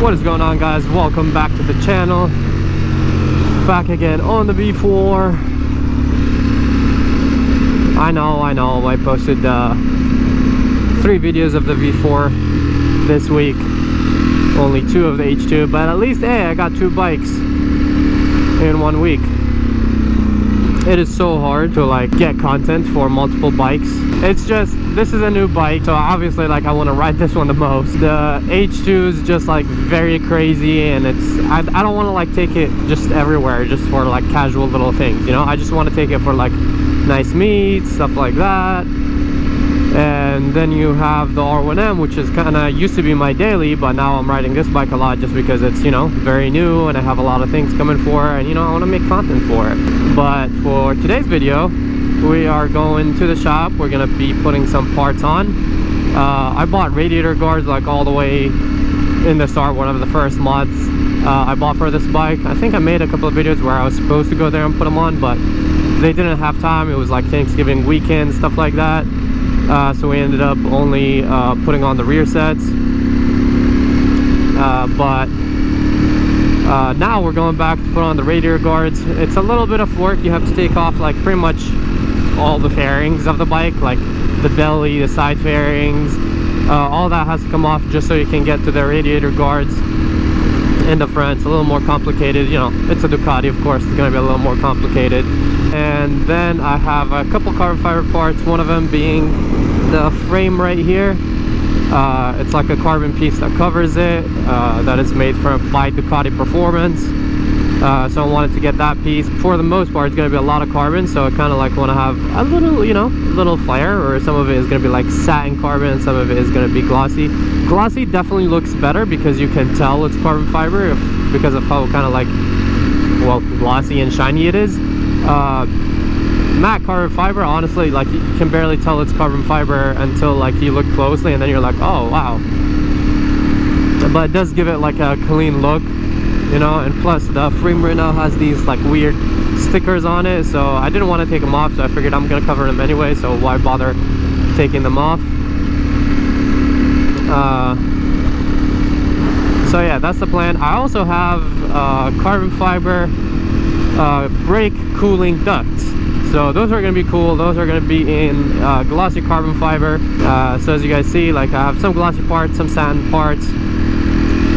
What is going on, guys? Welcome back to the channel. Back again on the V4. I know I posted 3 videos of the V4 this week, only 2 of the H2, but at least hey, I got 2 bikes in 1 week. It is so hard to like get content for multiple bikes. It's just, this is a new bike, so obviously like I want to ride this one the most. The H2 is just like very crazy, and it's I don't want to like take it just everywhere just for like casual little things, you know. I just want to take it for like nice meets, stuff like that. And then you have the R1M, which is kind of used to be my daily, but now I'm riding this bike a lot just because it's, you know, very new and I have a lot of things coming for it, and you know, I want to make content for it. But for today's video, we are going to the shop. We're going to be putting some parts on. I bought radiator guards like all the way in the start, one of the first mods I bought for this bike. I think I made a couple of videos where I was supposed to go there and put them on, but they didn't have time. It was like Thanksgiving weekend, stuff like that. So we ended up only putting on the rear sets. But now we're going back to put on the radiator guards. It's a little bit of work. You have to take off like pretty much all the fairings of the bike, like the belly, the side fairings, all that has to come off just so you can get to the radiator guards in the front. It's a little more complicated, you know, it's a Ducati, of course, it's going to be a little more complicated. And then I have a couple carbon fiber parts, one of them being the frame right here. It's like a carbon piece that covers it, that is made by Ducati Performance. So I wanted to get that piece. For the most part, it's going to be a lot of carbon, so I kind of like want to have a little, you know, little flair, or some of it is going to be like satin carbon and some of it is going to be glossy. Glossy definitely looks better because you can tell it's carbon fiber because of how kind of like, well, glossy and shiny it is. Matte carbon fiber, honestly, like you can barely tell it's carbon fiber until like you look closely, and then you're like, oh wow. But it does give it like a clean look, you know. And plus the frame right now has these like weird stickers on it, so I didn't want to take them off, so I figured I'm gonna cover them anyway, so why bother taking them off. So yeah, that's the plan. I also have carbon fiber brake cooling ducts, so those are going to be cool. Those are going to be in glossy carbon fiber. So as you guys see, like I have some glossy parts, some satin parts.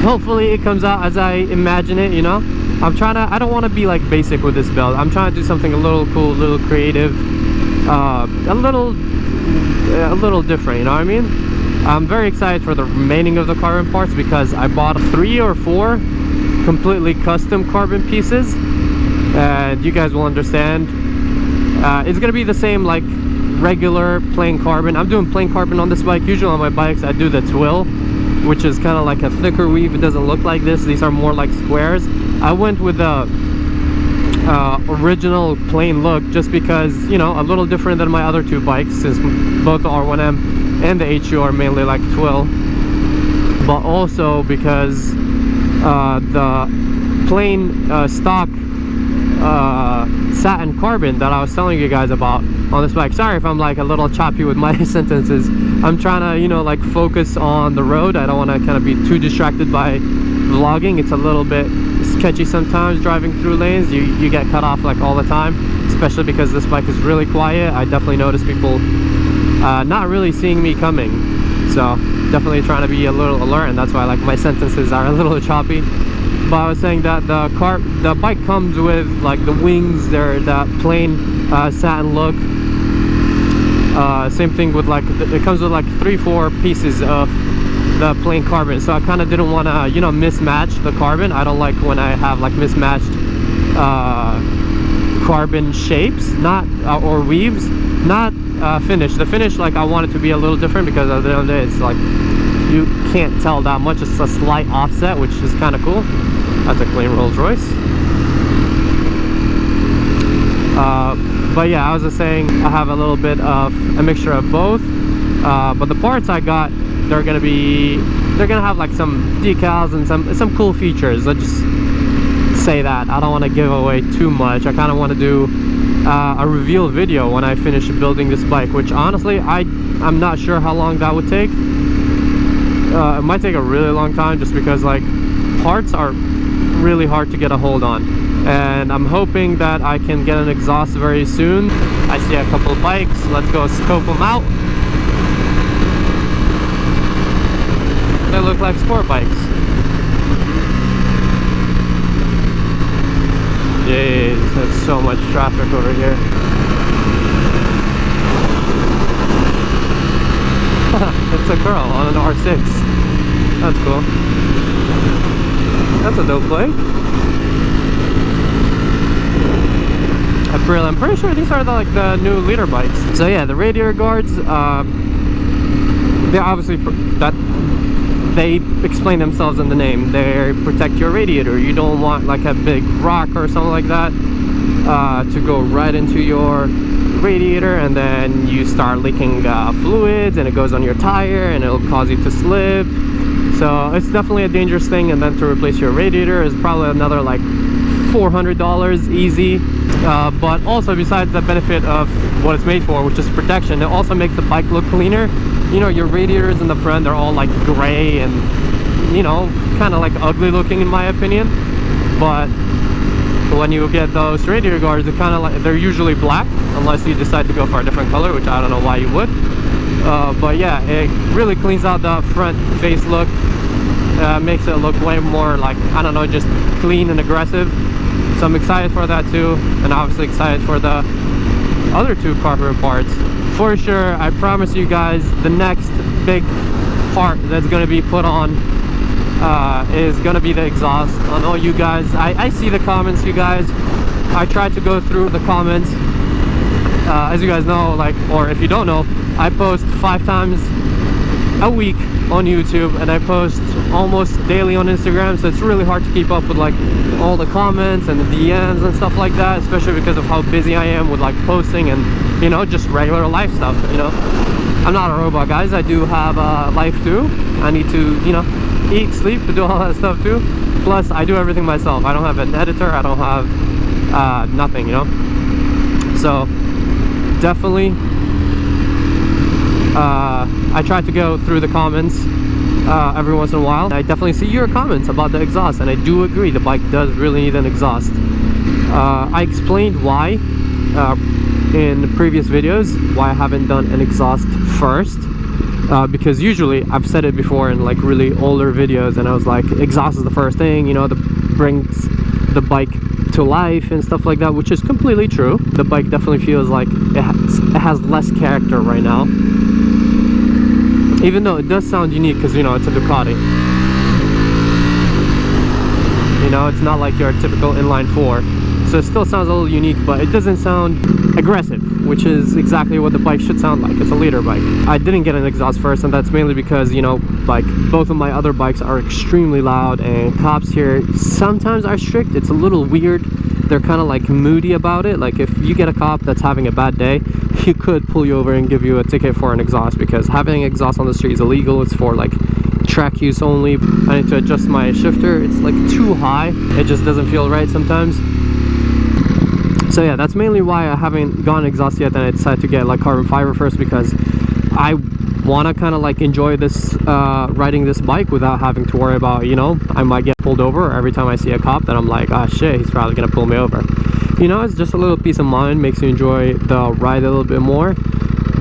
Hopefully it comes out as I imagine it, you know. I don't want to be like basic with this build. I'm trying to do something a little cool, a little creative, a little different, you know what I mean. I'm very excited for the remaining of the carbon parts because I bought 3 or 4 completely custom carbon pieces, and you guys will understand. It's gonna be the same like regular plain carbon. I'm doing plain carbon on this bike. Usually on my bikes I do the twill, which is kind of like a thicker weave. It doesn't look like this. These are more like squares. I went with the original plain look just because, you know, a little different than my other 2 bikes, since both the R1M and the H2 are mainly like twill, but also because the plain stock satin carbon that I was telling you guys about on this bike. Sorry if I'm like a little choppy with my sentences. I'm trying to, you know, like focus on the road. I don't want to kind of be too distracted by vlogging. It's a little bit sketchy sometimes driving through lanes. You get cut off like all the time, especially because this bike is really quiet. I definitely notice people not really seeing me coming, so definitely trying to be a little alert, and that's why like my sentences are a little choppy. But I was saying that the bike comes with like the wings, they're that plain satin look. Same thing with like it comes with like 3-4 pieces of the plain carbon, so I kind of didn't want to, you know, mismatch the carbon. I don't like when I have like mismatched carbon shapes, not or weaves, not finish. The finish, like I want it to be a little different because at the end of the day it's like you can't tell that much. It's a slight offset, which is kind of cool. That's a clean Rolls Royce. But yeah, I was just saying I have a little bit of a mixture of both. But the parts I got, they're gonna have like some decals and some cool features. Let's just say that. I don't want to give away too much. I kind of want to do a reveal video when I finish building this bike, which honestly I'm not sure how long that would take. It might take a really long time just because like parts are really hard to get a hold on, and I'm hoping that I can get an exhaust very soon. I see a couple of bikes. Let's go scope them out. They look like sport bikes. Jeez, there's so much traffic over here. It's a girl on an R6. That's cool. That's a dope bike. I'm pretty sure these are the new leader bikes. So yeah, the radiator guards, they're obviously they explain themselves in the name. They protect your radiator. You don't want like a big rock or something like that to go right into your radiator, and then you start leaking fluids, and it goes on your tire, and it'll cause you to slip. So it's definitely a dangerous thing. And then to replace your radiator is probably another like $400 easy. But also, besides the benefit of what it's made for, which is protection, it also makes the bike look cleaner. You know, your radiators in the front, they're all like gray and, you know, kind of like ugly looking in my opinion. But when you get those radiator guards, they're kind of like, they're usually black unless you decide to go for a different color, which I don't know why you would. But yeah, it really cleans out the front face look, makes it look way more like, I don't know, just clean and aggressive. So I'm excited for that too, and obviously excited for the other two carbon parts. For sure, I promise you guys, the next big part that's going to be put on is going to be the exhaust. I know you guys, I see the comments, you guys. I try to go through the comments. As you guys know, like, or if you don't know, I post 5 times a week on YouTube, and I post almost daily on Instagram, so it's really hard to keep up with like all the comments and the DMs and stuff like that, especially because of how busy I am with like posting and, you know, just regular life stuff. You know, I'm not a robot, guys. I do have a life too. I need to, you know, eat, sleep, to do all that stuff too. Plus I do everything myself. I don't have an editor, I don't have nothing, you know. So definitely I try to go through the comments every once in a while. I definitely see your comments about the exhaust, and I do agree the bike does really need an exhaust. I explained why in previous videos, why I haven't done an exhaust first, because usually, I've said it before in like really older videos, and I was like, exhaust is the first thing, you know, that brings the bike to life and stuff like that, which is completely true. The bike definitely feels like it has less character right now, even though it does sound unique because, you know, it's a Ducati. You know, it's not like your typical inline 4, so it still sounds a little unique, but it doesn't sound aggressive, which is exactly what the bike should sound like. It's a leader bike. I didn't get an exhaust first, and that's mainly because, you know, like both of my other bikes are extremely loud, and cops here sometimes are strict. It's a little weird. They're kind of like moody about it. Like if you get a cop that's having a bad day, he could pull you over and give you a ticket for an exhaust, because having an exhaust on the street is illegal. It's for like track use only. I need to adjust my shifter. It's like too high. It just doesn't feel right sometimes. So yeah, that's mainly why I haven't gone exhaust yet, and I decided to get like carbon fiber first, because I want to kind of like enjoy this riding this bike without having to worry about, you know, I might get pulled over every time I see a cop. Then I'm like, ah, shit, he's probably gonna pull me over. You know, it's just a little peace of mind, makes you enjoy the ride a little bit more.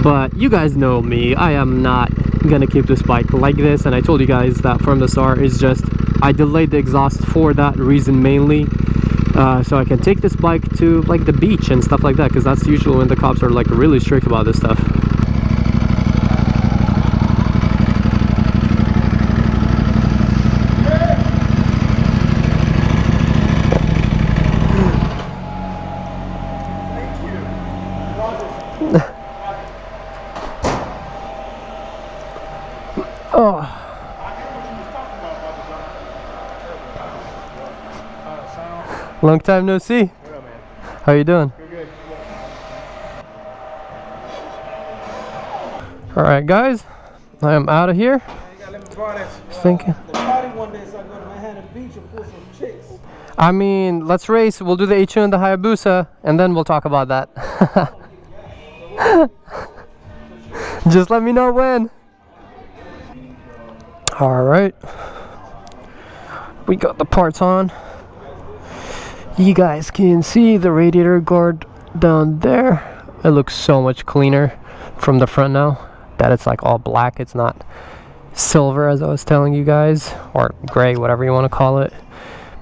But you guys know me, I am not gonna keep this bike like this, and I told you guys that from the start. Is just I delayed the exhaust for that reason mainly, so I can take this bike to like the beach and stuff like that, because that's usually when the cops are like really strict about this stuff. Oh. Long time no see. Yeah, man. How you doing? Good. All right, guys, I am out of here. Thinking. I mean, let's race. We'll do the H2 and the Hayabusa, and then we'll talk about that. Just let me know when. All right, we got the parts on. You guys can see the radiator guard down there. It looks so much cleaner from the front now that it's like all black. It's not silver as I was telling you guys, or gray, whatever you want to call it.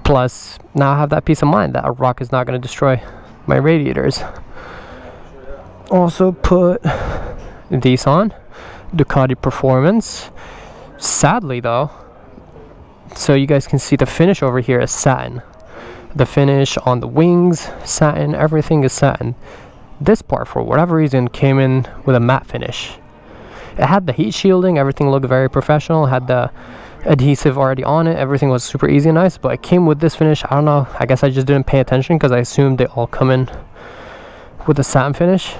Plus, now I have that peace of mind that a rock is not going to destroy my radiators. Also put these on, Ducati Performance. Sadly though, so you guys can see the finish over here is satin. The finish on the wings, satin, everything is satin. This part, for whatever reason, came in with a matte finish. It had the heat shielding, everything looked very professional, had the adhesive already on it, everything was super easy and nice, but it came with this finish. I don't know, I guess I just didn't pay attention because I assumed they all come in with a satin finish.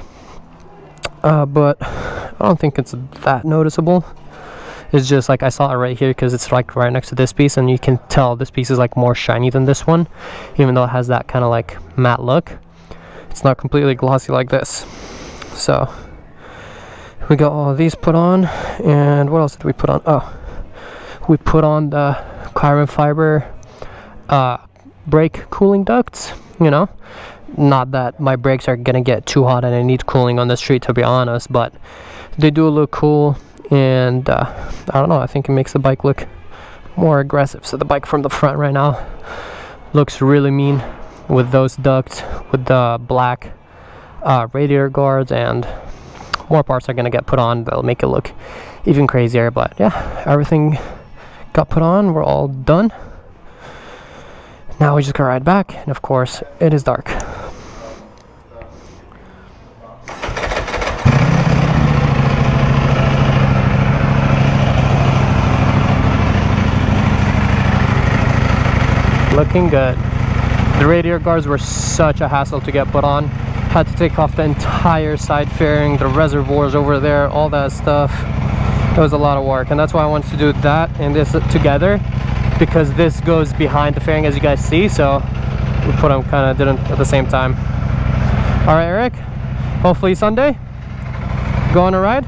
But I don't think it's that noticeable. It's just like I saw it right here because it's like right next to this piece, and you can tell this piece is like more shiny than this one, even though it has that kind of like matte look. It's not completely glossy like this. So we got all of these put on, and what else did we put on? Oh, we put on the carbon fiber brake cooling ducts. You know, not that my brakes are gonna get too hot and I need cooling on the street, to be honest, but they do look cool. And I don't know, I think it makes the bike look more aggressive. So the bike from the front right now looks really mean with those ducts, with the black radiator guards, and more parts are gonna get put on. They'll make it look even crazier. But yeah, everything got put on. We're all done. Now we just gotta ride back, and of course it is dark. Looking good. The radiator guards were such a hassle to get put on. Had to take off the entire side fairing, the reservoirs over there, all that stuff. It was a lot of work, and that's why I wanted to do that and this together, because this goes behind the fairing, as you guys see. So we put them, kind of did them at the same time. All right, Eric, hopefully Sunday go on a ride.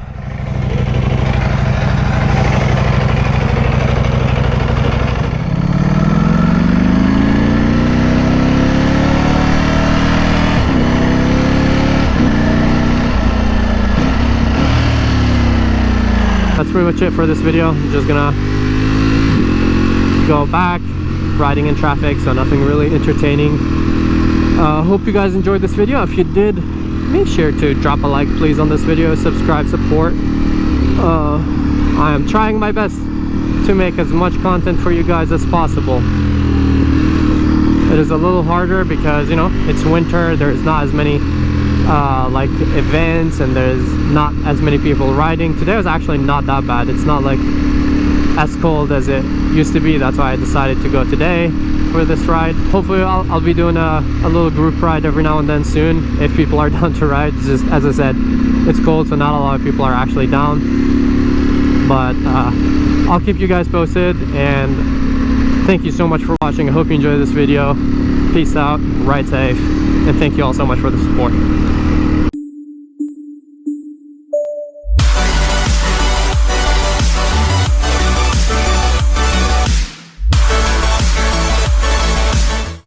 That's pretty much it for this video. I'm just gonna go back, riding in traffic, so nothing really entertaining. Hope you guys enjoyed this video. If you did, make sure to drop a like please on this video, subscribe, support. I am trying my best to make as much content for you guys as possible. It is a little harder because, you know, it's winter, there's not as many like events, and there's not as many people riding. Today was actually not that bad. It's not like as cold as it used to be. That's why I decided to go today for this ride. Hopefully I'll be doing a little group ride every now and then soon, if people are down to ride. Just as I said, it's cold, so not a lot of people are actually down, but I'll keep you guys posted. And thank you so much for watching. I hope you enjoyed this video. Peace out, ride safe, and thank you all so much for the support.